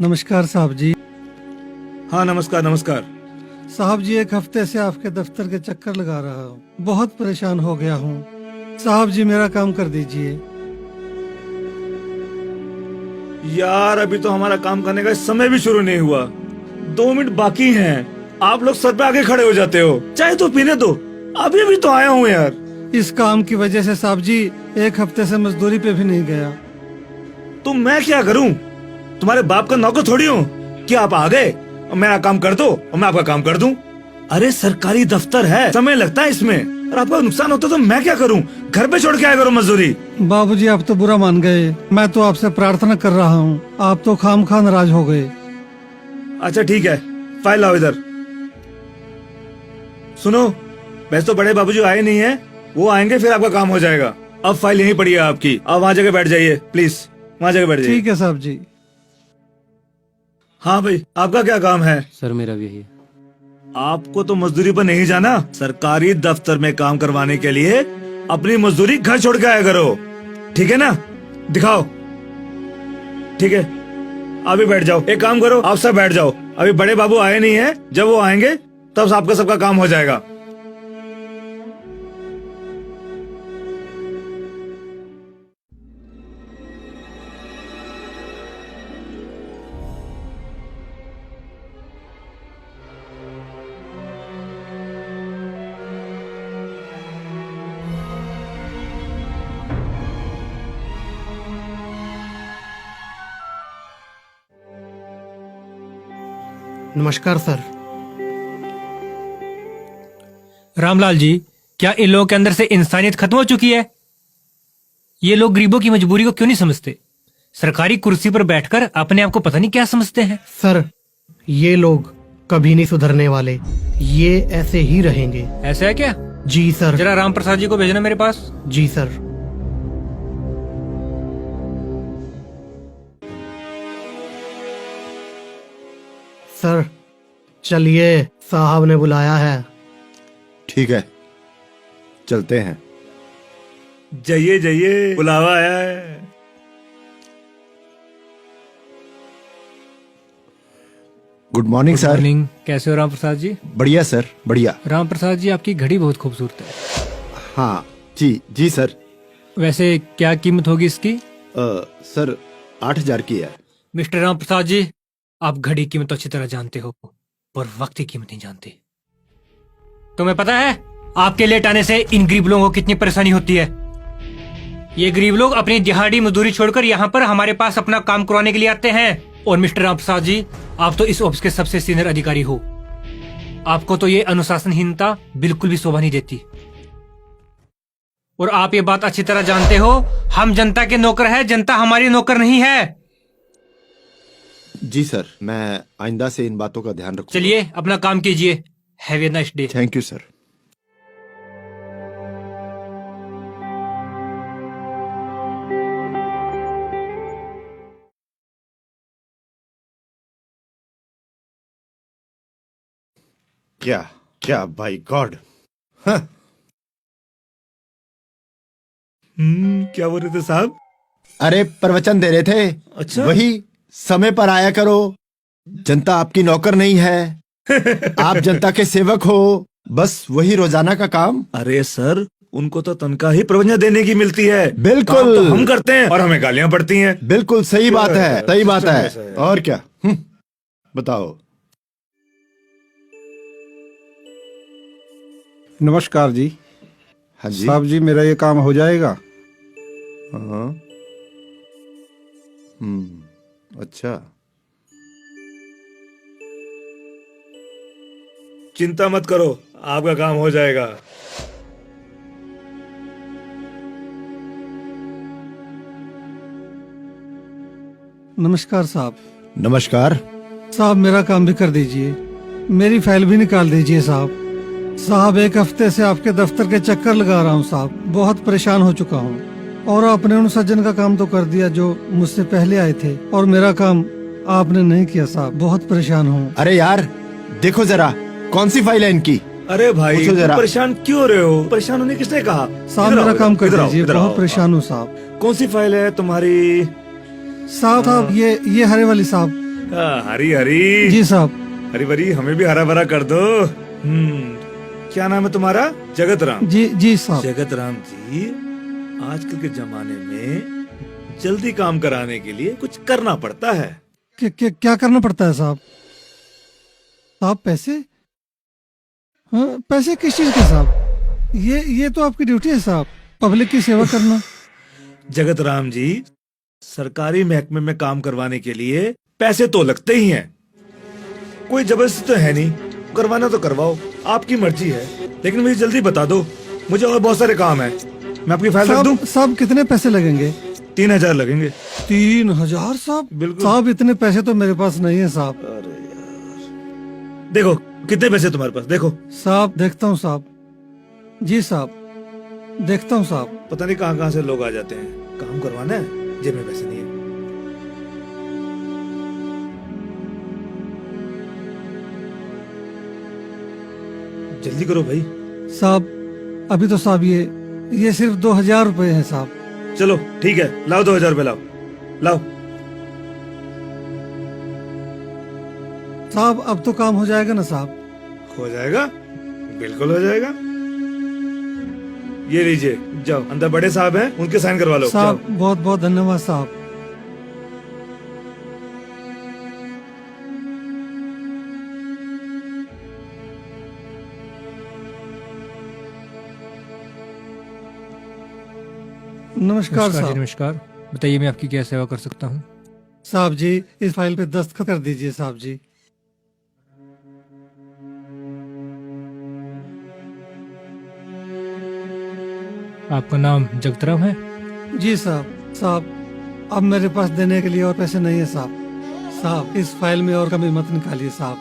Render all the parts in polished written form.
नमस्कार साहब जी। हाँ नमस्कार नमस्कार। साहब जी, एक हफ्ते से आपके दफ्तर के चक्कर लगा रहा हूँ, बहुत परेशान हो गया हूँ। साहब जी मेरा काम कर दीजिए। यार अभी तो हमारा काम करने का समय भी शुरू नहीं हुआ, 2 मिनट बाकी हैं। आप लोग सर पे आगे खड़े हो जाते हो। चाय तो पीने दो, अभी अभी तो आया हूँ यार। इस काम की वजह से साहब जी एक हफ्ते से मजदूरी पे भी नहीं गया। तो मैं क्या करूँ? तुम्हारे बाप का नौकर थोड़ी हूँ कि आप आ गए और मेरा काम कर दो और मैं आपका काम कर दूं। अरे सरकारी दफ्तर है, समय लगता है इसमें, और आपका नुकसान होता तो मैं क्या करूं? घर पे छोड़ के आया करो मजदूरी। बाबूजी आप तो बुरा मान गए, मैं तो आपसे प्रार्थना कर रहा हूँ, आप तो खामखा नाराज हो गए। अच्छा ठीक है, फाइल लाओ इधर। सुनो, वैसे तो बड़े बाबूजी आए नहीं है, वो आएंगे फिर आपका काम हो जाएगा। अब फाइल यहीं पड़ी है आपकी, आप वहाँ जगह बैठ जाइए प्लीज, वहाँ जगह बैठ जाइए। ठीक है साहब जी। हाँ भाई, आपका क्या काम है? सर मेरा भी यही है। आपको तो मजदूरी पर नहीं जाना, सरकारी दफ्तर में काम करवाने के लिए अपनी मजदूरी घर छोड़ के आया करो, ठीक है ना? दिखाओ। ठीक है, अभी बैठ जाओ। एक काम करो, आप सब बैठ जाओ, अभी बड़े बाबू आए नहीं है, जब वो आएंगे तब आपका सबका काम हो जाएगा। नमस्कार सर। रामलाल जी, क्या इन लोगों के अंदर से इंसानियत खत्म हो चुकी है? ये लोग गरीबों की मजबूरी को क्यों नहीं समझते? सरकारी कुर्सी पर बैठकर अपने आप को पता नहीं क्या समझते हैं। सर ये लोग कभी नहीं सुधरने वाले, ये ऐसे ही रहेंगे। ऐसा है क्या? जी सर। जरा राम प्रसाद जी को भेजना मेरे पास। जी सर। सर चलिए, साहब ने बुलाया है। ठीक है, चलते हैं। जाइए जाइए, बुलावा आया है। Good morning sir. मॉर्निंग। कैसे हो राम प्रसाद जी? बढ़िया सर, बढ़िया। राम प्रसाद जी, आपकी घड़ी बहुत खूबसूरत है। हाँ जी जी सर। वैसे क्या कीमत होगी इसकी? सर 8,000 की है। मिस्टर राम प्रसाद जी, आप घड़ी की कीमत अच्छी तरह जानते हो, पर वक्त की कीमत नहीं जानते। तुम्हें पता है आपके लेट आने से इन गरीब लोगों को कितनी परेशानी होती है? ये गरीब लोग अपनी दिहाड़ी मजदूरी छोड़कर यहाँ पर हमारे पास अपना काम करवाने के लिए आते हैं। और मिस्टर राम प्रसाद जी, आप तो इस ऑफिस के सबसे सीनियर अधिकारी हो, आपको तो ये अनुशासनहीनता बिल्कुल भी शोभा नहीं देती। और आप ये बात अच्छी तरह जानते हो, हम जनता के नौकर हैं, जनता हमारी नौकर नहीं है। जी सर, मैं आइंदा से इन बातों का ध्यान रखूंगा। चलिए अपना काम कीजिए। Have a nice day. Thank you sir. क्या क्या बाय गॉड। क्या बोल रहे थे साहब? अरे प्रवचन दे रहे थे। अच्छा। वही, समय पर आया करो, जनता आपकी नौकर नहीं है। आप जनता के सेवक हो, बस वही रोजाना का काम। अरे सर, उनको तो तनख्वाह ही प्रवचन देने की मिलती है। बिल्कुल। काम तो हम करते हैं और हमें गालियां पड़ती हैं। बिल्कुल सही बात है, सही बात सिस्टम ऐसा है। है। और क्या। बताओ। नमस्कार जी। हाँ जी। साहब जी, मेरा ये काम हो जाएगा? हाँ। अच्छा। चिंता मत करो, आपका काम हो जाएगा। नमस्कार साहब। नमस्कार। साहब मेरा काम भी कर दीजिए, मेरी फाइल भी निकाल दीजिए साहब। साहब एक हफ्ते से आपके दफ्तर के चक्कर लगा रहा हूँ साहब, बहुत परेशान हो चुका हूँ। और आपने उन सज्जन का काम तो कर दिया जो मुझसे पहले आए थे, और मेरा काम आपने नहीं किया साहब, बहुत परेशान हूँ। अरे यार देखो जरा, कौन सी फाइल है इनकी? अरे भाई, पूछो जरा। परेशान क्यों हो रहे हो? परेशान होने किसने कहा? साहब इधर आओ, मेरा काम कर इधर आओ, दीजिए, इधर बहुत आओ। परेशान हूँ साहब। कौन सी फाइल है तुम्हारी? साहब ये हरे वाली साहब, हरी हरी जी साहब। हरी भरी हमें भी हरा भरा कर दो। क्या नाम है तुम्हारा? जगत राम। जी जी साहब। जगत राम जी, आजकल के जमाने में जल्दी काम कराने के लिए कुछ करना पड़ता है। क्या करना पड़ता है साहब? साहब पैसे? हाँ, पैसे किस चीज के साहब? ये तो आपकी ड्यूटी है साहब, पब्लिक की सेवा करना। जगत राम जी, सरकारी महकमे में काम करवाने के लिए पैसे तो लगते ही हैं। कोई जबरदस्ती तो है नहीं, करवाना तो करवाओ, आपकी मर्जी है। लेकिन मुझे जल्दी बता दो, मुझे और बहुत सारे काम है। मैं आपकी फाइल रख दूं? साहब कितने पैसे लगेंगे? 3000 लगेंगे। 3000 साहब? बिल्कुल साहब इतने पैसे तो मेरे पास नहीं है साहब। अरे यार, देखो कितने पैसे तुम्हारे पास, देखो। साहब देखता हूँ साहब। जी साहब देखता हूँ साहब। पता नहीं कहाँ कहाँ से लोग आ जाते हैं, काम करवाना है, जेब में पैसे नहीं है। जल्दी करो भाई। साहब अभी तो साहब ये सिर्फ 2000 रुपए हैं साहब। चलो ठीक है, लाओ 2000 रुपए, लाओ लाओ। साहब अब तो काम हो जाएगा ना साहब? हो जाएगा, बिल्कुल हो जाएगा। ये लीजिए, जाओ, अंदर बड़े साहब हैं, उनके साइन करवा लो। साहब बहुत बहुत धन्यवाद साहब। नमस्कार नमस्कार जी, साहब। नमस्कार। बताइए मैं आपकी क्या सेवा कर सकता हूँ? साहब जी इस फाइल पे दस्तखत कर दीजिए साहब जी। आपका नाम जगतराम है? जी साहब। साहब अब मेरे पास देने के लिए और पैसे नहीं है साहब। साहब इस फाइल में और कमी मत निकालिए साहब।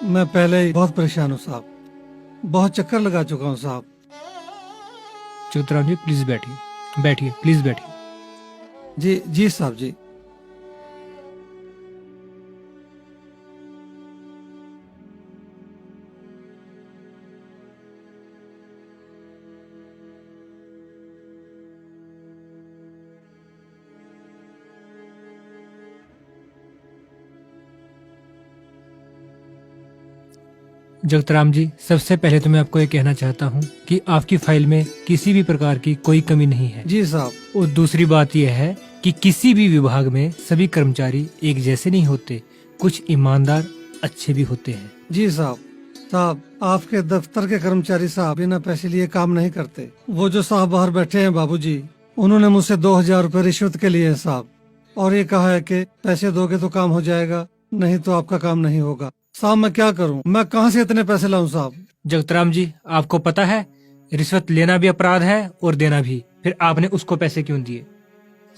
मैं पहले ही बहुत परेशान हूँ साहब, बहुत चक्कर लगा चुका हूँ साहब। जगतराम जी प्लीज बैठिए, बैठिए, प्लीज बैठिए। जी जी साहब जी। जगतराम जी, सबसे पहले तो मैं आपको ये कहना चाहता हूँ कि आपकी फाइल में किसी भी प्रकार की कोई कमी नहीं है। जी साहब। और दूसरी बात यह है कि किसी भी विभाग में सभी कर्मचारी एक जैसे नहीं होते, कुछ ईमानदार अच्छे भी होते हैं। जी साहब। साहब आपके दफ्तर के कर्मचारी साहब बिना पैसे लिए काम नहीं करते। वो जो साहब बाहर बैठे हैं बाबूजी, उन्होंने मुझसे 2000 रुपए रिश्वत के लिए हैं साहब, और ये कहा है कि पैसे दोगे तो काम हो जाएगा, नहीं तो आपका काम नहीं होगा। साहब मैं क्या करूं, मैं कहां से इतने पैसे लाऊं साहब? जगतराम जी, आपको पता है रिश्वत लेना भी अपराध है और देना भी, फिर आपने उसको पैसे क्यों दिए?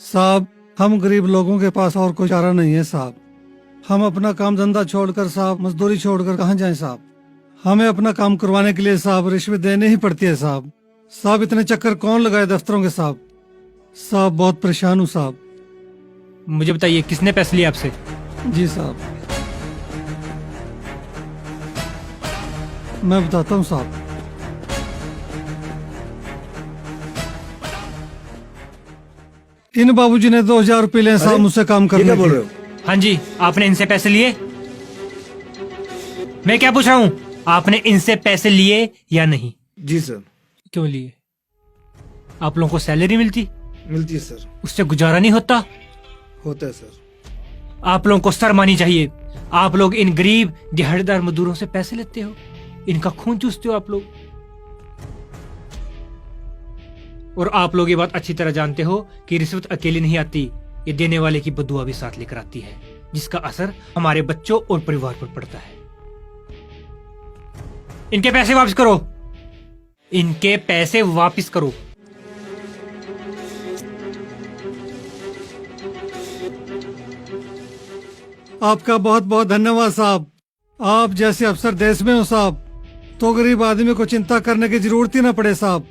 साहब हम गरीब लोगों के पास और कोई चारा नहीं है साहब। हम अपना काम धंधा छोड़कर साहब, मजदूरी छोड़कर कहाँ जाएं साहब? हमें अपना काम करवाने के लिए साहब रिश्वत देनी ही पड़ती है साहब। साहब इतने चक्कर कौन लगाए दफ्तरों के साहब? साहब बहुत परेशान हूँ साहब। मुझे बताइए किसने पैसे लिए आपसे? जी साहब मैं बताता हूँ साहब। इन बाबूजी ने 2000 रुपए लिए साहब मुझसे काम ये करने क्या बोल के। रहे हो? हाँ जी, आपने इनसे पैसे लिए? मैं क्या पूछ रहा हूँ, आपने इनसे पैसे लिए या नहीं? जी सर। क्यों लिए? आप लोगों को सैलरी मिलती, मिलती है सर। उससे गुजारा नहीं होता? होता है सर। आप लोगों को शर्म आनी चाहिए। आप लोग इन गरीब दिहाड़ीदार मजदूरों से पैसे लेते हो, इनका खून चूसते हो आप लोग। और आप लोग ये बात अच्छी तरह जानते हो कि रिश्वत अकेली नहीं आती, ये देने वाले की बदुआ भी साथ लेकर आती है, जिसका असर हमारे बच्चों और परिवार पर पड़ता है। इनके पैसे वापस करो, इनके पैसे वापस करो। आपका बहुत बहुत धन्यवाद साहब। आप जैसे अफसर देश में हो साहब, तो गरीब आदमी को चिंता करने की जरूरत ही ना पड़े साहब।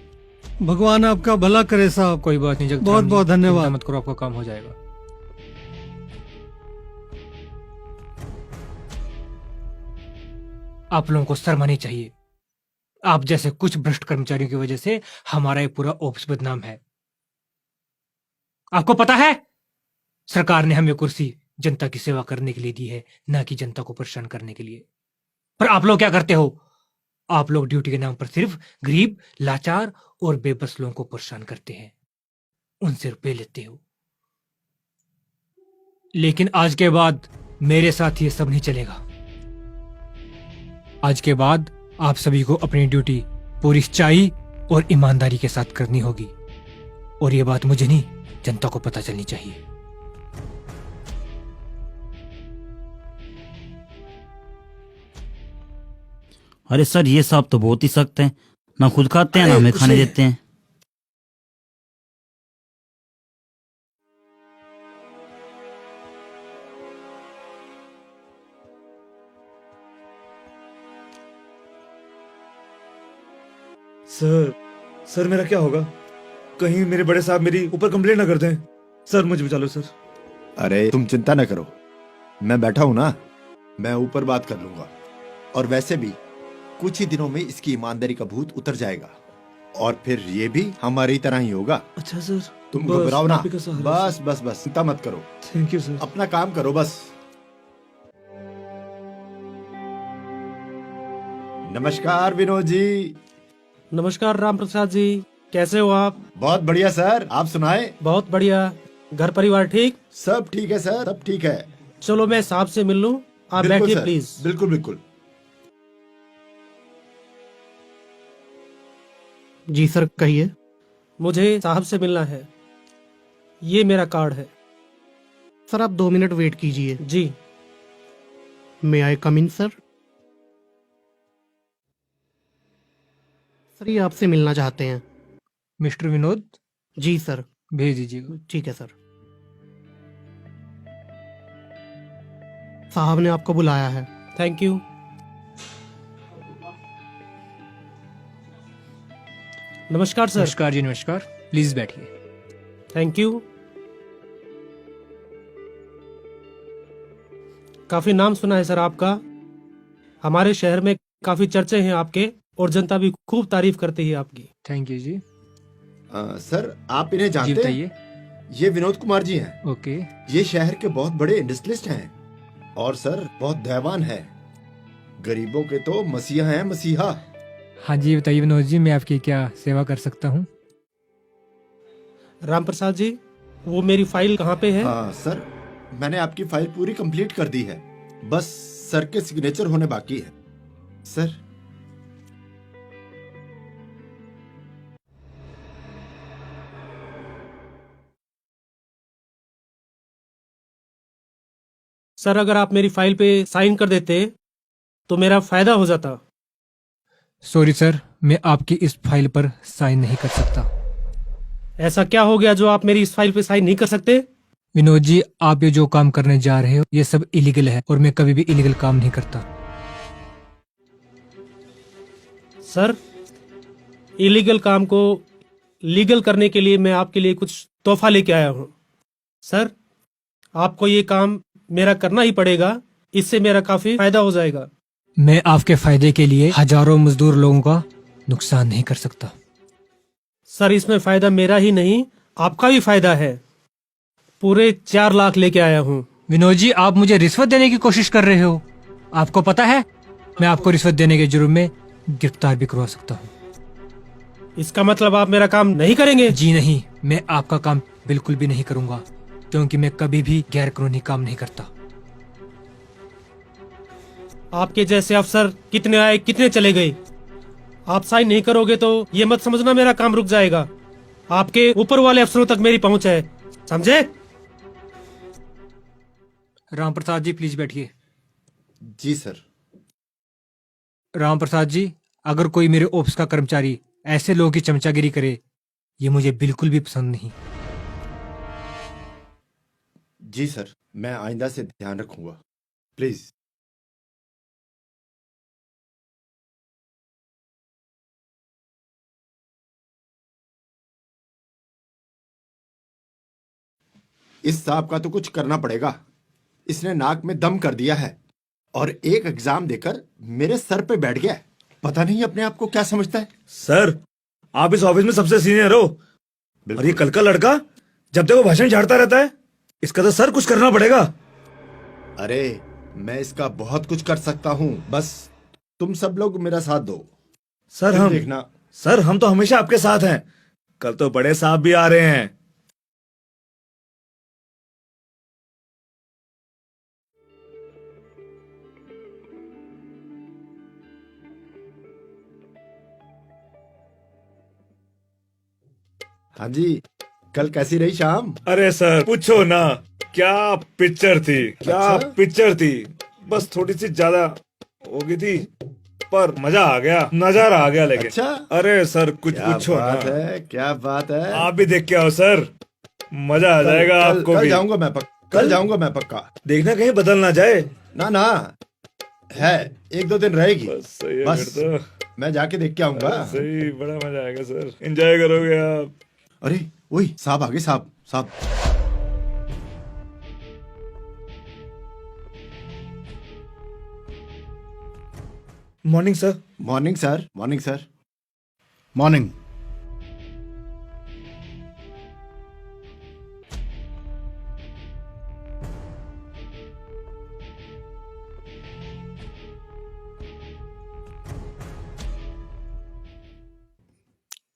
भगवान आपका भला करे साहब। कोई बात नहीं जगत, बहुत बहुत धन्यवाद। चिंता मत करो, आपका काम हो जाएगा। आप लोगों को शर्म आनी चाहिए। आप जैसे कुछ भ्रष्ट कर्मचारियों की वजह से हमारा ये पूरा ऑफिस बदनाम है। आपको पता है सरकार ने हमें कुर्सी जनता की सेवा करने के लिए दी है, ना कि जनता को परेशान करने के लिए। पर आप लोग क्या करते हो? आप लोग ड्यूटी के नाम पर सिर्फ गरीब, लाचार और बेबस लोगों को परेशान करते हैं, उनसे रुपए लेते हो। लेकिन आज के बाद मेरे साथ ये सब नहीं चलेगा। आज के बाद आप सभी को अपनी ड्यूटी पूरी सच्चाई और ईमानदारी के साथ करनी होगी, और ये बात मुझे नहीं, जनता को पता चलनी चाहिए। अरे सर, ये साहब तो बहुत ही सख्त हैं, ना खुद खाते हैं ना हमें खाने देते हैं। सर मेरा क्या होगा? कहीं मेरे बड़े साहब मेरी ऊपर कंप्लेंट ना कर दें। सर मुझे बचा लो सर। अरे तुम चिंता न करो, मैं बैठा हूं ना, मैं ऊपर बात कर लूंगा। और वैसे भी कुछ ही दिनों में इसकी ईमानदारी का भूत उतर जाएगा और फिर ये भी हमारी तरह ही होगा। अच्छा सर, तुम बस घबराओ ना, आप ही का सहारा है बस चिंता मत करो, सर। Thank you sir. अपना काम करो बस। नमस्कार विनोद जी। नमस्कार राम प्रसाद जी, कैसे हो आप? बहुत बढ़िया सर, आप सुनाए? बहुत बढ़िया। घर परिवार ठीक? सब ठीक है सर, सब ठीक है। चलो मैं साहब से मिल लूं, आप बिल्कुल बैठिए सर, प्लीज। बिल्कुल बिल्कुल। जी सर, कहिए। मुझे साहब से मिलना है, ये मेरा कार्ड है। सर आप 2 मिनट वेट कीजिए। जी। मे I come in sir? Sir ये आपसे मिलना चाहते हैं। मिस्टर विनोद, जी सर। भेज दीजिएगा। ठीक है सर। साहब ने आपको बुलाया है। Thank you. नमस्कार सर। नमस्कार जी, नमस्कार। प्लीज बैठिए। Thank you. काफी नाम सुना है सर आपका, हमारे शहर में काफी चर्चे हैं आपके, और जनता भी खूब तारीफ करती है आपकी। Thank you ji. सर आप इन्हें जी जानते हैं? बताइए। ये विनोद कुमार जी हैं। ओके। ये शहर के बहुत बड़े इंडस्ट्रियलिस्ट हैं और सर बहुत दयावान है। गरीबों के तो मसीहा हैं, मसीहा। हाँ जी बताइए विनोद जी, मैं आपकी क्या सेवा कर सकता हूँ? राम प्रसाद जी, वो मेरी फाइल कहाँ पे है? हाँ सर, मैंने आपकी फाइल पूरी कंप्लीट कर दी है, बस सर के सिग्नेचर होने बाकी है सर। सर अगर आप मेरी फाइल पे साइन कर देते तो मेरा फायदा हो जाता। सॉरी सर, मैं आपकी इस फाइल पर साइन नहीं कर सकता। ऐसा क्या हो गया जो आप मेरी इस फाइल पे साइन नहीं कर सकते? विनोद जी, आप ये जो काम करने जा रहे हो ये सब इलीगल है, और मैं कभी भी इलीगल काम नहीं करता। सर इलीगल काम को लीगल करने के लिए मैं आपके लिए कुछ तोहफा लेके आया हूँ। सर आपको ये काम मेरा करना ही पड़ेगा, इससे मेरा काफी फायदा हो जाएगा। मैं आपके फायदे के लिए हजारों मजदूर लोगों का नुकसान नहीं कर सकता। सर इसमें फायदा मेरा ही नहीं, आपका भी फायदा है। पूरे 4 लाख लेके आया हूँ। विनोद जी, आप मुझे रिश्वत देने की कोशिश कर रहे हो। आपको पता है मैं आपको रिश्वत देने के जुर्म में गिरफ्तार भी करवा सकता हूँ। इसका मतलब आप मेरा काम नहीं करेंगे? जी नहीं, मैं आपका काम बिल्कुल भी नहीं करूंगा, क्योंकि मैं कभी भी गैर कानूनी काम नहीं करता। आपके जैसे अफसर कितने आए कितने चले गए, आप साइन नहीं करोगे तो ये मत समझना मेरा काम रुक जाएगा। आपके ऊपर वाले अफसरों तक मेरी पहुंच है, समझे? राम प्रसाद जी प्लीज बैठिए। जी सर। राम प्रसाद जी, अगर कोई मेरे ऑफिस का कर्मचारी ऐसे लोगों की चमचागिरी करे, ये मुझे बिल्कुल भी पसंद नहीं। जी सर, मैं आइंदा से ध्यान रखूंगा, प्लीज। इस साहब का तो कुछ करना पड़ेगा। इसने नाक में दम कर दिया है और एक एग्जाम देकर मेरे सर पे बैठ गया है। पता नहीं अपने आप को क्या समझता है। सर आप इस ऑफिस में सबसे सीनियर हो, और ये कल का लड़का जब तक वो भाषण झाड़ता रहता है, इसका तो सर कुछ करना पड़ेगा। अरे मैं इसका बहुत कुछ कर सकता हूँ, बस तुम सब लोग मेरा साथ दो। सर फिर हम देखना। सर हम तो हमेशा आपके साथ हैं। कल तो बड़े साहब भी आ रहे हैं। हाँ जी, कल कैसी रही शाम? अरे सर पूछो ना, क्या पिक्चर थी, क्या अच्छा? पिक्चर थी। बस थोड़ी सी ज्यादा हो गई थी, पर मजा आ गया, नजारा आ गया। लेकिन अच्छा? अरे सर कुछ क्या पूछो बात ना। है, क्या बात है। आप भी देख के आओ सर, मजा आ जाएगा आपको कल भी। जाऊंगा मैं कल जाऊंगा मैं पक्का। देखना कहीं बदल ना जाए। ना ना, है 1-2 दिन रहेगी। बस सही है बस फिर तो। मैं जाके देख के आऊंगा। सही, बड़ा मजा आएगा सर, एंजॉय करोगे आप। अरे वही साहब आगे, साहब साहब। Morning sir. Morning sir, morning sir. Morning.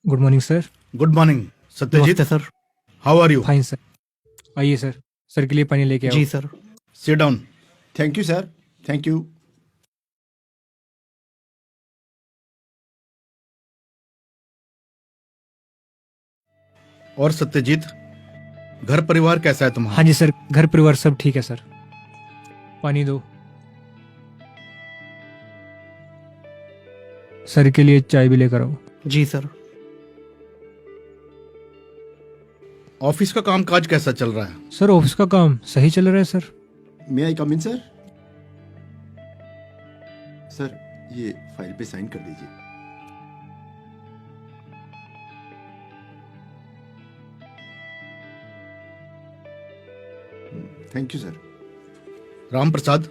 Good morning sir. Good morning Satyajit. नमस्ते sir. How are you? Fine sir. आइए सर, सर के लिए पानी लेके आओ। जी sir. Sit down. Thank you sir, thank you. और सत्यजीत, घर परिवार कैसा है तुम्हारा? हाँ जी सर, घर परिवार सब ठीक है सर। पानी दो। सर के लिए चाय भी लेकर आओ। जी सर। ऑफिस का काम काज कैसा चल रहा है? सर ऑफिस का काम सही चल रहा है sir. May I come in sir? Sir ये फाइल पे साइन कर दीजिए। Thank you sir. Ram Prasad,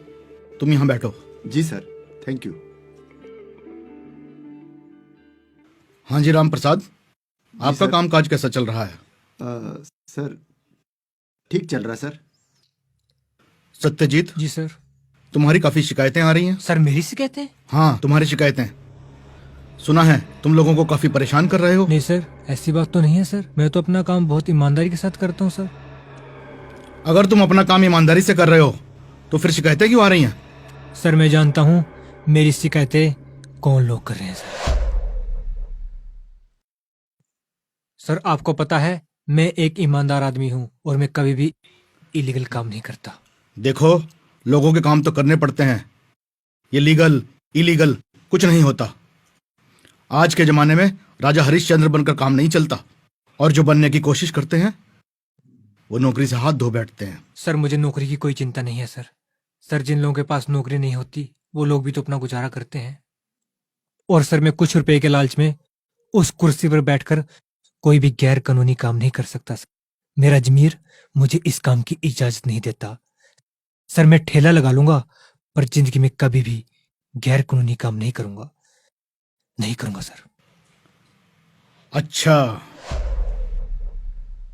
तुम यहाँ बैठो। जी सर, थैंक यू। हाँ जी राम प्रसाद, आपका सर। काम काज कैसा चल रहा है? सर ठीक चल रहा है सर। सत्यजीत, जी सर। तुम्हारी काफी शिकायतें आ रही हैं। सर मेरी शिकायतें? हाँ, तुम्हारी शिकायतें। सुना है तुम लोगों को काफी परेशान कर रहे हो। नहीं सर, ऐसी बात तो नहीं है सर। मैं तो अपना काम बहुत ईमानदारी के साथ करता हूँ सर। अगर तुम अपना काम ईमानदारी से कर रहे हो तो फिर शिकायतें क्यों आ रही हैं? सर मैं जानता हूँ मेरी शिकायतें कौन लोग कर रहे हैं सर। सर आपको पता है मैं एक ईमानदार आदमी हूँ और मैं कभी भी इलीगल काम नहीं करता। देखो, लोगों के काम तो करने पड़ते हैं। ये लीगल इलीगल कुछ नहीं होता। आज के जमाने में राजा हरिश्चंद्र बनकर काम नहीं चलता, और जो बनने की कोशिश करते हैं वो नौकरी से हाथ धो बैठते हैं। सर मुझे नौकरी की कोई चिंता नहीं है सर। सर जिन लोगों के पास नौकरी नहीं होती वो लोग भी तो अपना गुजारा करते हैं। और सर मैं कुछ रुपए के लालच में उस कुर्सी पर बैठकर कोई भी गैर कानूनी काम नहीं कर सकता सर। मेरा जमीर मुझे इस काम की इजाजत नहीं देता। सर मैं ठेला लगा लूंगा पर जिंदगी में कभी भी गैर कानूनी काम नहीं करूंगा, नहीं करूंगा सर। अच्छा,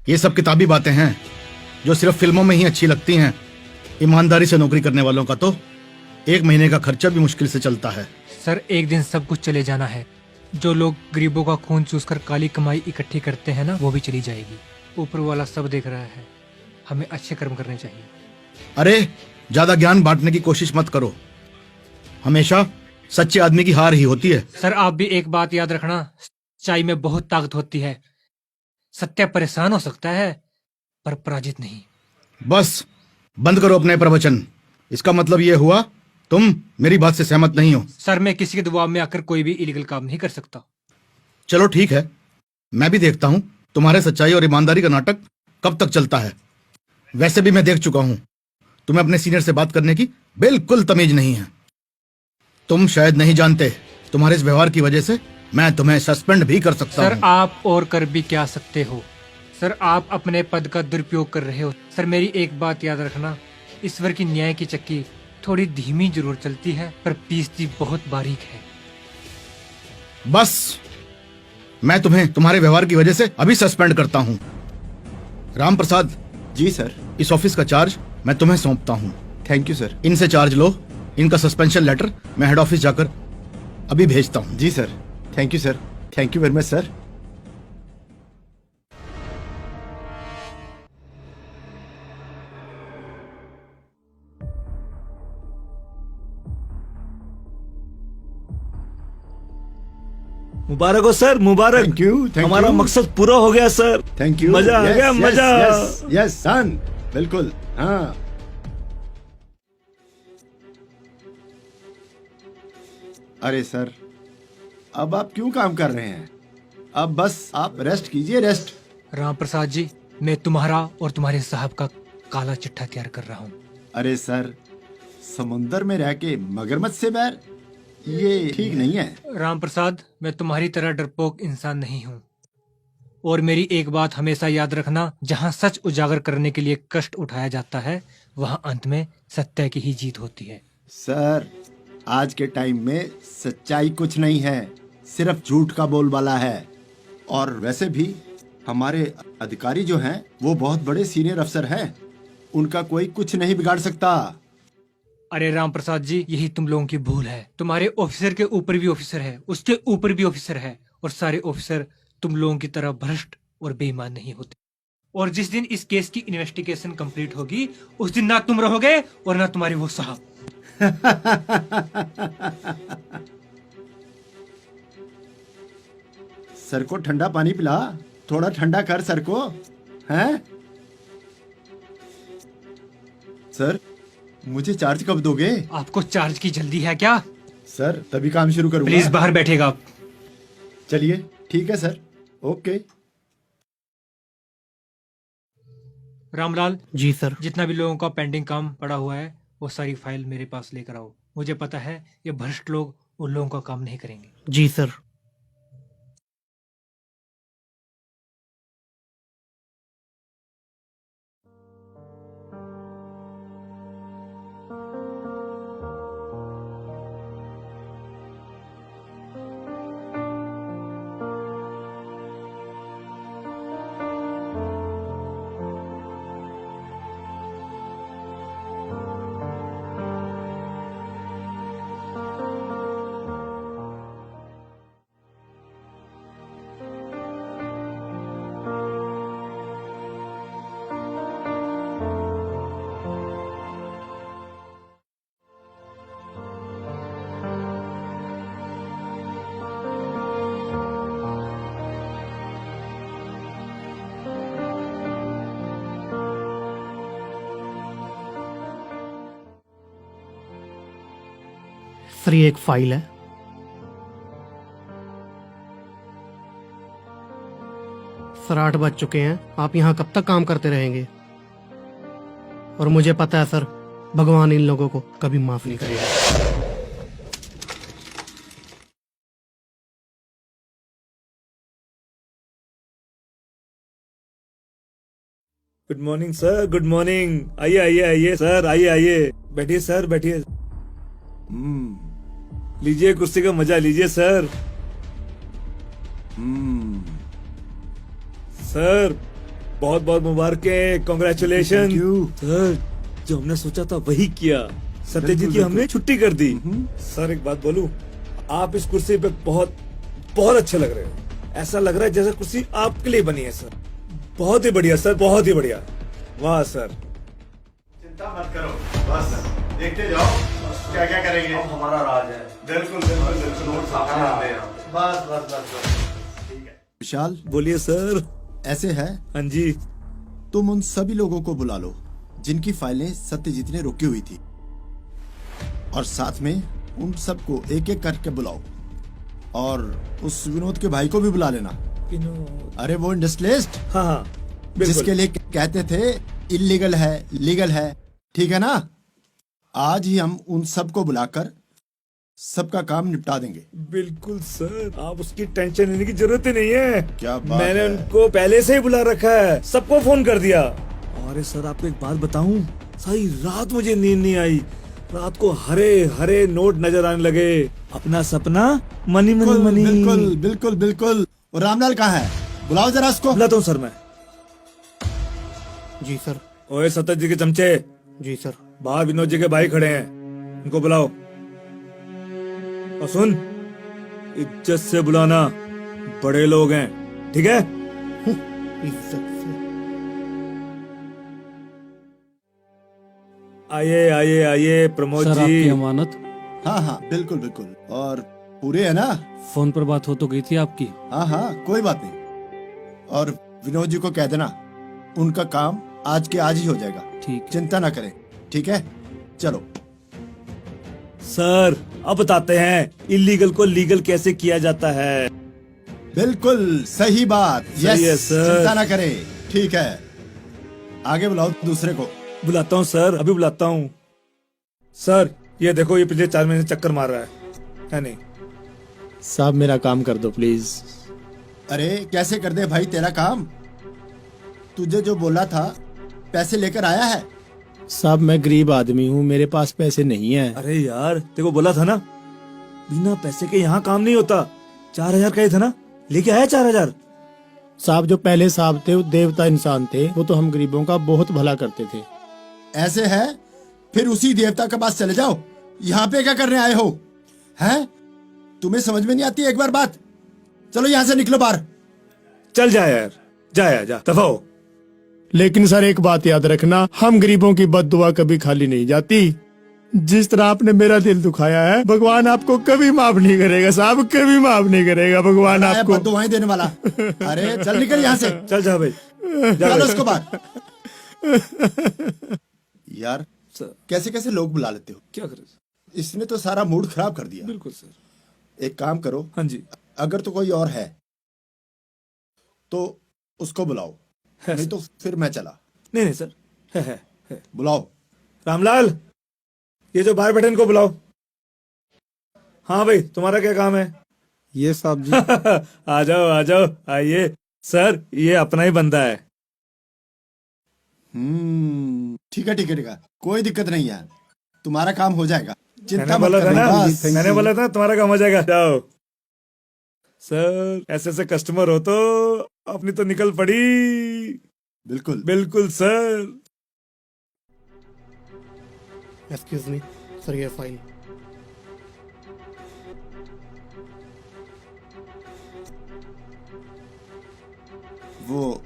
ये सब किताबी बातें हैं जो सिर्फ फिल्मों में ही अच्छी लगती हैं। ईमानदारी से नौकरी करने वालों का तो 1 महीने का खर्चा भी मुश्किल से चलता है। सर एक दिन सब कुछ चले जाना है। जो लोग गरीबों का खून चूसकर काली कमाई इकट्ठी करते हैं ना, वो भी चली जाएगी। ऊपर वाला सब देख रहा है। हमें अच्छे कर्म करने चाहिए। अरे, ज्यादा ज्ञान बांटने की कोशिश मत करो। हमेशा सच्चे आदमी की हार ही होती है। सर आप भी एक बात याद रखना, सच्चाई में बहुत ताकत होती है। सत्य परेशान हो सकता है पर पराजित नहीं। बस बंद करो अपने प्रवचन। इसका मतलब यह हुआ तुम मेरी बात से सहमत नहीं हो। सर मैं किसी के दबाव में आकर कोई भी इलीगल काम नहीं कर सकता। चलो ठीक है, मैं भी देखता हूं तुम्हारे सच्चाई और ईमानदारी का नाटक कब तक चलता है। वैसे भी मैं देख चुका हूं तुम्हें अपने सीनियर से बात करने की बिल्कुल तमीज नहीं है। तुम शायद नहीं जानते, तुम्हारे इस व्यवहार की वजह से मैं तुम्हें सस्पेंड भी कर सकता सर हूं। आप और कर भी क्या सकते हो। सर आप अपने पद का दुरुपयोग कर रहे हो। सर मेरी एक बात याद रखना, ईश्वर की न्याय की चक्की थोड़ी धीमी जरूर चलती है पर पीसती बहुत बारीक है। बस मैं तुम्हें तुम्हारे व्यवहार की वजह से अभी सस्पेंड करता हूं। राम प्रसाद, जी सर। इस ऑफिस का चार्ज मैं तुम्हें सौंपता हूं। Thank you sir. इनसे चार्ज लो। इनका सस्पेंशन लेटर मैं हेड ऑफिस जाकर अभी भेजता हूँ। जी sir, thank you sir, thank you very much sir. मुबारक हो सर, मुबारक। थैंक यू, थैंक हमारा यू। मकसद पूरा हो गया सर। Thank you. मजा आ गया, मजा। यस सन, बिल्कुल। हाँ, अरे सर, अब आप क्यों काम कर रहे हैं? अब बस आप रेस्ट कीजिए, रेस्ट। राम प्रसाद जी, मैं तुम्हारा और तुम्हारे साहब का काला चिट्ठा तैयार कर रहा हूँ। अरे सर, समुंदर में रह के मगरमच्छ से बैर, ये ठीक नहीं है। राम प्रसाद, मैं तुम्हारी तरह डरपोक इंसान नहीं हूँ। और मेरी एक बात हमेशा याद रखना, जहाँ सच उजागर करने के लिए कष्ट उठाया जाता है, वहाँ अंत में सत्य की ही जीत होती है। सर, आज के टाइम में सच्चाई कुछ नहीं है, सिर्फ झूठ का बोलबाला है। और वैसे भी हमारे अधिकारी जो हैं, वो बहुत बड़े सीनियर अफसर हैं, उनका कोई कुछ नहीं बिगाड़ सकता। अरे राम प्रसाद जी, यही तुम लोगों की भूल है। तुम्हारे ऑफिसर के ऊपर भी ऑफिसर है, उसके ऊपर भी ऑफिसर है, और सारे ऑफिसर तुम लोगों की तरह भ्रष्ट और बेईमान नहीं होते। और जिस दिन इस केस की इन्वेस्टिगेशन कंप्लीट होगी, उस दिन ना तुम रहोगे और ना तुम्हारे वो साहब। सर को ठंडा पानी पिला, थोड़ा ठंडा कर सर को, हैं? सर, मुझे चार्ज कब दोगे? आपको चार्ज की जल्दी है क्या? सर, तभी काम शुरू करूंगा। प्लीज बाहर बैठेगा आप। चलिए, ठीक है sir, okay. Ramlal ji sir. जितना भी लोगों का पेंडिंग काम पड़ा हुआ है, वो सारी फाइल मेरे पास लेकर आओ। मुझे पता है ये भ्रष्ट लोग उन लोगों का काम नहीं करेंगे। जी सर। सर, ये एक फाइल है। सर, 8 बज चुके हैं। आप यहाँ कब तक काम करते रहेंगे? और मुझे पता है सर, भगवान इन लोगों को कभी माफ नहीं करेगा। Good morning sir, good morning. आइए आइए आइए सर, आइए आइए, बैठिए सर, बैठिए। लीजिए कुर्सी का मजा लीजिए सर। सर, बहुत बहुत मुबारकें, कॉन्ग्रेचुलेशन। Thank you. सर, जो हमने सोचा था वही किया। सत्यजीत की हमने छुट्टी कर दी। सर, एक बात बोलूं, आप इस कुर्सी पे बहुत बहुत अच्छे लग रहे हो। ऐसा लग रहा है जैसे कुर्सी आपके लिए बनी है सर। बहुत ही बढ़िया सर, बहुत ही बढ़िया। वाह सर। चिंता मत करो, बस देखते जाओ क्या क्या करेंगे। अब हमारा राज है। बिल्कुल बिल्कुल बिल्कुल, सामने आते हैं। बस बस बस बस, ठीक है। विशाल, बोलिए सर। ऐसे है, हाँ जी। तुम उन सभी लोगों को बुला लो जिनकी फाइलें सत्यजीत ने रोकी हुई थी, और साथ में उन सबको एक एक करके बुलाओ। और उस विनोद के भाई को भी बुला लेना। अरे वो इंडस्ट्रियलिस्ट, हाँ हाँ, जिसके लिए कहते थे इलीगल है लीगल है, ठीक है ना? आज ही हम उन सबको बुलाकर सबका काम निपटा देंगे। बिल्कुल सर, आप उसकी टेंशन लेने की जरूरत ही नहीं है। क्या बात मैंने है। उनको पहले से ही बुला रखा है, सबको फोन कर दिया। अरे सर, आपको एक बात बताऊं, सारी रात मुझे नींद नहीं आई। रात को हरे हरे नोट नजर आने लगे। अपना सपना मनी मनी मनी। बिल्कुल बिल्कुल बिल्कुल। और रामलाल कहाँ है? बुलाओ जरा उसको। बुलाता हूँ सर मैं। जी सर। ओए सत्यजीत के चमचे, जी सर। बाहर विनोद जी के भाई खड़े हैं, उनको बुलाओ। और सुन, इज्जत से बुलाना, बड़े लोग हैं, ठीक है? इज्जत से। आइए आइए आइए प्रमोद सर जी। आपकी अमानत हाँ हाँ बिल्कुल बिल्कुल। और पूरे है ना? फोन पर बात हो तो गई थी आपकी। हाँ हाँ कोई बात नहीं। और विनोद जी को कह देना, उनका काम आज के आज ही हो जाएगा। ठीक है। चिंता ना करें, ठीक है? चलो। सर अब बताते हैं इलीगल को लीगल कैसे किया जाता है। बिल्कुल सही बात। सही यस, है, सर। चिंता ना करें, ठीक है। आगे बुलाओ दूसरे को। बुलाता हूँ सर, अभी बुलाता हूँ। सर ये देखो, ये पिछले 4 महीने से चक्कर मार रहा है नहीं? साहब मेरा काम कर दो प्लीज। अरे कैसे कर दे भाई तेरा काम? तुझे जो बोला था पैसे लेकर आया है? साहब मैं गरीब आदमी हूँ, मेरे पास पैसे नहीं है। अरे यार देखो, बोला था ना, बिना पैसे के यहाँ काम नहीं होता। 4,000 का ही था ना, लेके आया 4,000। साहब जो पहले साहब थे वो देवता इंसान थे, वो तो हम गरीबों का बहुत भला करते थे। ऐसे है, फिर उसी देवता के पास चले जाओ। यहाँ पे क्या करने आए हो? हैं? तुम्हें समझ में नहीं आती एक बार बात? चलो यहाँ से निकलो बाहर। चल जा यार, जा दफा हो। लेकिन सर एक बात याद रखना, हम गरीबों की बद्दुआ कभी खाली नहीं जाती। जिस तरह आपने मेरा दिल दुखाया है, भगवान आपको कभी माफ नहीं करेगा साहब, कभी माफ नहीं करेगा भगवान आया आपको। बद्दुआएं देने वाला। अरे चल निकल यहाँ से। चल जा भाई, जा चलो भाई। उसको बाहर। यार सर कैसे कैसे लोग बुला लेते हो? क्या करे? इसने तो सारा मूड खराब कर दिया। बिल्कुल सर। एक काम करो, हाँ जी। अगर तो कोई और है तो उसको बुलाओ, है नहीं सर। तो फिर मैं चला। नहीं सर, है। बुलाओ। रामलाल, ये जो बाहर बैठे इनको बुलाओ। हाँ भाई, तुम्हारा क्या काम है? ये साहब जी। आ जाओ आइए। सर ये अपना ही बंदा है। ठीक है, कोई दिक्कत नहीं है, तुम्हारा काम हो जाएगा, चिंता मैंने मत बोला था करना। ना, बस। मैंने बोला था तुम्हारा काम हो जाएगा। जाओ सर, ऐसे कस्टमर हो तो अपनी तो निकल पड़ी। बिल्कुल। बिल्कुल सर। एक्सक्यूज मी सर, ये फाइल। वो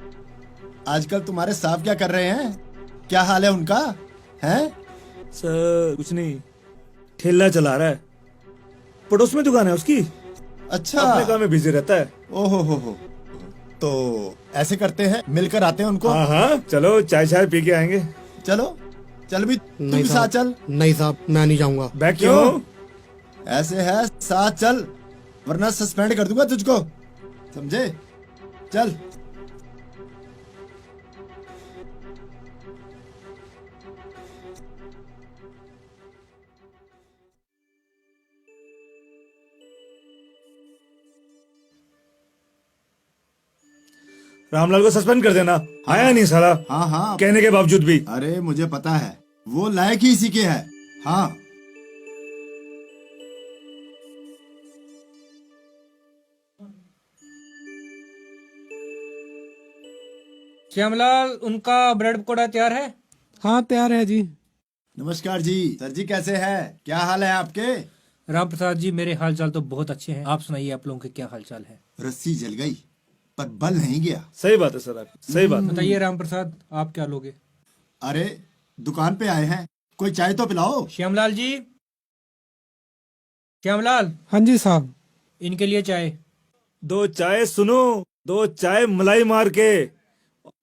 आजकल तुम्हारे साहब क्या कर रहे हैं? क्या हाल है उनका? हैं? सर कुछ नहीं, ठेला चला रहा है, पड़ोस में दुकान है उसकी, अच्छा। अपने काम में बिजी रहता है। ओहो हो। तो ऐसे करते हैं, मिलकर आते हैं उनको। हाँ चलो, चाय पी के आएंगे। चलो चल भी, तुम नहीं भी साथ साहब, चल। नहीं साहब मैं नहीं जाऊंगा। बैग क्यों? ऐसे है, साथ चल वरना सस्पेंड कर दूंगा तुझको, समझे? चल। रामलाल को सस्पेंड कर देना। आया नहीं साला, हाँ हाँ, कहने के बावजूद भी। अरे मुझे पता है, वो लायक ही इसी के है। हाँ श्यामलाल, उनका ब्रेड पकौड़ा तैयार है? हाँ तैयार है जी। नमस्कार जी। सर जी कैसे हैं? क्या हाल है आपके? राम प्रसाद जी, मेरे हालचाल तो बहुत अच्छे हैं। आप सुनाइए, आप लोगों के क्या हालचाल है? रस्सी जल गई पर बल नहीं गया। सही बात है सर, आप सही बात है। बताइए राम प्रसाद, आप क्या लोगे? अरे दुकान पे आए हैं, कोई चाय तो पिलाओ। श्यामलाल जी, श्यामलाल, हाँ जी साहब। इनके लिए चाय। 2 चाय सुनो, 2 चाय मलाई मार के,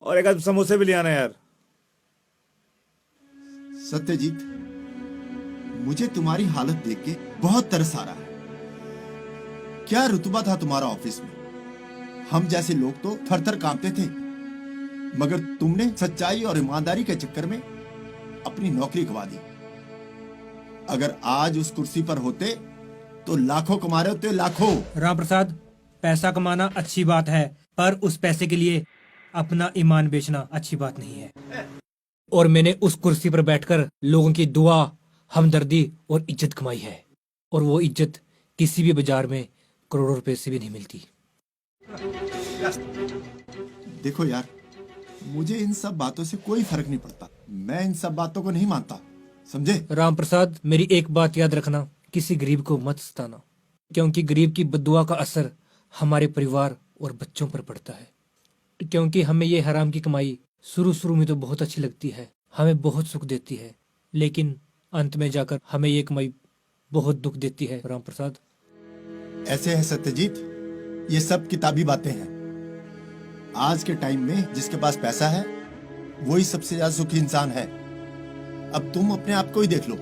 और एक आध समोसे भी ले आना यार। सत्यजीत, मुझे तुम्हारी हालत देख के बहुत तरस आ रहा है। क्या रुतबा था तुम्हारा ऑफिस में? हम जैसे लोग तो थर थर कांपते थे, मगर तुमने सच्चाई और ईमानदारी के चक्कर में अपनी नौकरी गवा दी। अगर आज उस कुर्सी पर होते तो लाखों कमा रहे होते, लाखों। राम प्रसाद, पैसा कमाना अच्छी बात है, पर उस पैसे के लिए अपना ईमान बेचना अच्छी बात नहीं है। और मैंने उस कुर्सी पर बैठकर लोगों की दुआ, हमदर्दी और इज्जत कमाई है, और वो इज्जत किसी भी बाजार में करोड़ों रुपए से भी नहीं मिलती। देखो यार, मुझे इन सब बातों से कोई फर्क नहीं पड़ता। मैं इन सब बातों को नहीं मानता, समझे? राम प्रसाद, मेरी एक बात याद रखना, किसी गरीब को मत सताना, क्योंकि गरीब की बद्दुआ का असर हमारे परिवार और बच्चों पर पड़ता है। क्योंकि हमें ये हराम की कमाई शुरू में तो बहुत अच्छी लगती है, हमें बहुत सुख देती है, लेकिन अंत में जाकर हमें ये कमाई बहुत दुख देती है। राम प्रसाद, ऐसे है सत्यजीत, ये सब किताबी बातें हैं। आज के टाइम में जिसके पास पैसा है वही सबसे ज्यादा सुखी इंसान है। अब तुम अपने आप को ही देख लो,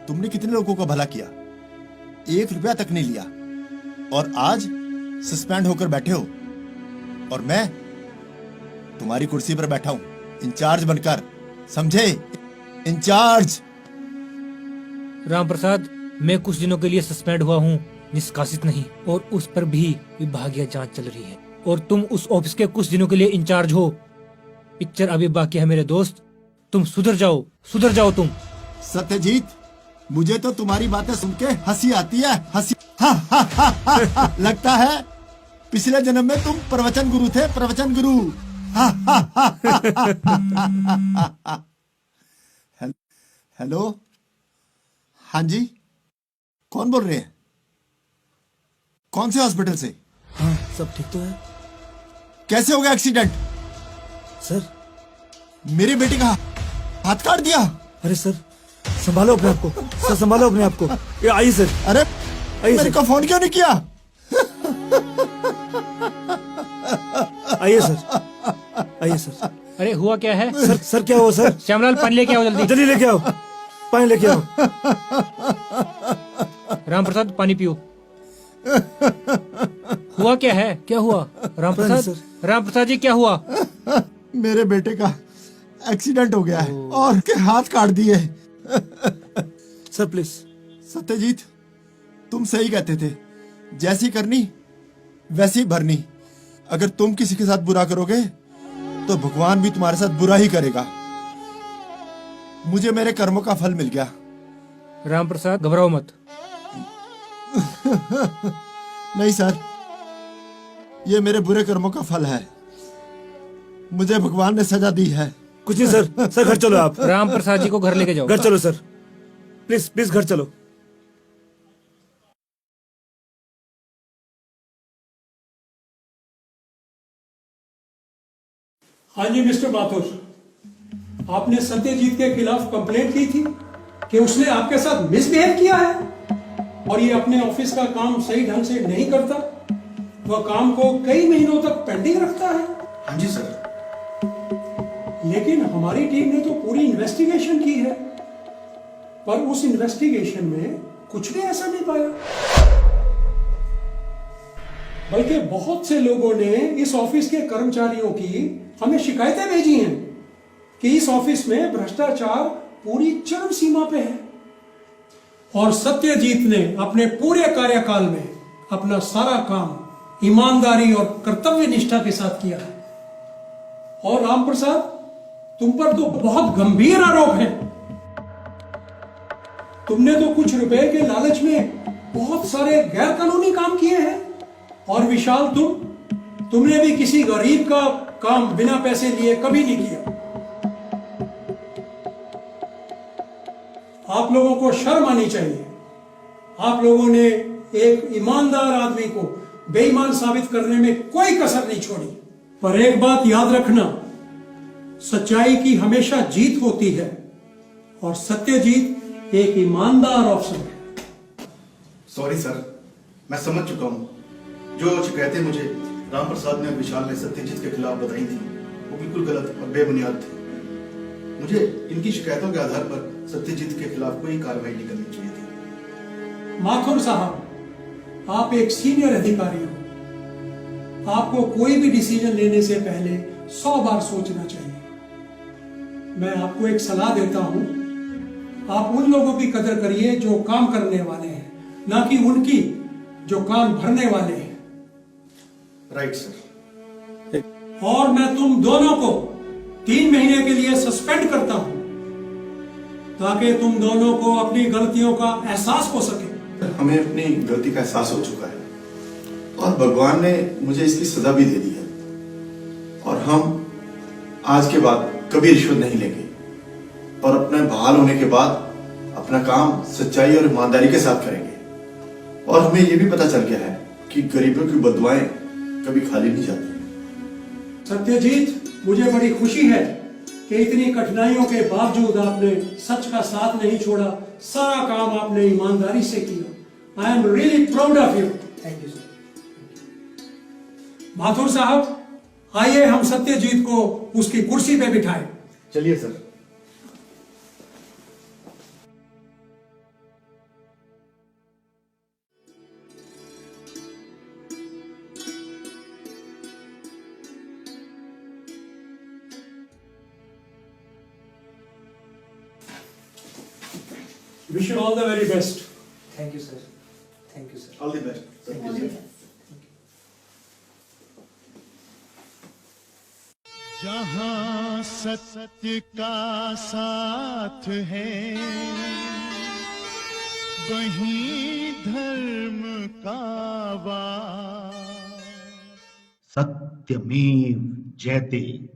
तुमने कितने लोगों का भला किया, 1 रुपया तक नहीं लिया, और आज सस्पेंड होकर बैठे हो, और मैं तुम्हारी कुर्सी पर बैठा हूं इंचार्ज बनकर, समझे? इंचार्ज। राम प्रसाद, मैं कुछ दिनों के लिए सस्पेंड हुआ हूँ, निष्कासित नहीं, और उस पर भी विभागीय जांच चल रही है, और तुम उस ऑफिस के कुछ दिनों के लिए इंचार्ज हो। पिक्चर अभी बाकी है मेरे दोस्त, तुम सुधर जाओ तुम। सत्यजीत, मुझे तो तुम्हारी बातें सुन के हंसी आती है, हंसी। हा, हा, हा, हा, हा। लगता है पिछले जन्म में तुम प्रवचन गुरु थे, प्रवचन गुरु। हा, हा, हा, हा, हा। हेलो, हाँ जी, कौन बोल रहे हैं? कौन से हॉस्पिटल से? हाँ, सब ठीक तो है कैसे हो गया एक्सीडेंट? सर। मेरी बेटी का हाथ काट दिया। अरे सर, संभालो अपने आप को सर, संभालो अपने आप को। ये आइए सर। अरे आइए मेरे सर। को फोन क्यों नहीं किया? आइए सर, आइए सर। अरे हुआ क्या है? सर क्या हुआ सर? श्यामलाल, पानी लेके आओ जल्दी। जल्दी लेके आओ, पानी लेके आओ। राम प्रसाद, पानी पियो। हुआ क्या है? क्या हुआ? राम प्रसाद जी, क्या हुआ? मेरे बेटे का एक्सीडेंट हो गया है और उसके हाथ काट दिए। Sir please. सत्यजीत, तुम सही कहते थे, जैसी करनी वैसी भरनी। अगर तुम किसी के साथ बुरा करोगे तो भगवान भी तुम्हारे साथ बुरा ही करेगा। मुझे मेरे कर्मों का फल मिल गया। राम प्रसाद, घबराओ मत। नहीं सर, ये मेरे बुरे कर्मों का फल है, मुझे भगवान ने सजा दी है। कुछ नहीं सर, सर घर चलो आप। राम प्रसाद जी को घर लेके जाओ। घर चलो सर, प्लीज प्लीज घर चलो। हाँ जी मिस्टर माथुर, आपने सत्यजीत के खिलाफ कंप्लेंट की थी कि उसने आपके साथ मिसबिहेव किया है और ये अपने ऑफिस का काम सही ढंग से नहीं करता, वह काम को कई महीनों तक पेंडिंग रखता है। हाँ जी सर। लेकिन हमारी टीम ने तो पूरी इन्वेस्टिगेशन की है, पर उस इन्वेस्टिगेशन में कुछ भी ऐसा नहीं पाया। बल्कि बहुत से लोगों ने इस ऑफिस के कर्मचारियों की हमें शिकायतें भेजी हैं कि इस ऑफिस में भ्रष्टाचार पूरी चरम सीमा पे है, और सत्यजीत ने अपने पूरे कार्यकाल में अपना सारा काम ईमानदारी और कर्तव्य निष्ठा के साथ किया है। और राम प्रसाद, तुम पर तो बहुत गंभीर आरोप है। तुमने तो कुछ रुपए के लालच में बहुत सारे गैर कानूनी काम किए हैं, और विशाल, तुमने भी किसी गरीब का काम बिना पैसे लिए कभी नहीं किया। आप लोगों को शर्म आनी चाहिए। आप लोगों ने एक ईमानदार आदमी को बेईमान साबित करने में कोई कसर नहीं छोड़ी। पर एक बात याद रखना, सच्चाई की हमेशा जीत होती है, और सत्यजीत एक ईमानदार अफसर है। सॉरी सर, मैं समझ चुका हूँ। जो शिकायतें मुझे राम प्रसाद ने और विशाल ने सत्यजीत के खिलाफ बताई थी, वो बिल्कुल गलत और बेबुनियाद थी। मुझे इनकी शिकायतों के आधार पर सत्यजीत के खिलाफ कोई कार्रवाई नहीं करनी चाहिए थी। माथुर साहब, आप एक सीनियर अधिकारी हो, आपको कोई भी डिसीजन लेने से पहले 100 बार सोचना चाहिए। मैं आपको एक सलाह देता हूं, आप उन लोगों की कदर करिए जो काम करने वाले हैं, ना कि उनकी जो कान भरने वाले हैं। Right sir. और मैं तुम दोनों को 3 महीने के लिए सस्पेंड करता हूं, ताकि तुम दोनों को अपनी गलतियों का एहसास हो सके। हमें अपनी गलती का एहसास हो चुका है, और भगवान ने मुझे इसकी सजा भी दे दी है, और हम आज के बाद कभी रिश्वत नहीं लेंगे और अपने बहाल होने के बाद अपना काम सच्चाई और ईमानदारी के साथ करेंगे। और हमें ये भी पता चल गया है कि गरीबों की बदुआएं कभी खाली नहीं जाती। सत्यजीत, मुझे बड़ी खुशी है कि इतनी कठिनाइयों के बावजूद आपने सच का साथ नहीं छोड़ा, सारा काम आपने ईमानदारी से किया। I am really proud of you. Thank you sir. Mathur साहब, आइए हम सत्यजीत को उसकी कुर्सी पे बिठाएं। चलिए sir. Wish you all the very best. Thank you sir, thank you sir. All the best. जहाँ सत्य का साथ है वहीं धर्म का वास। सत्यमेव जयते।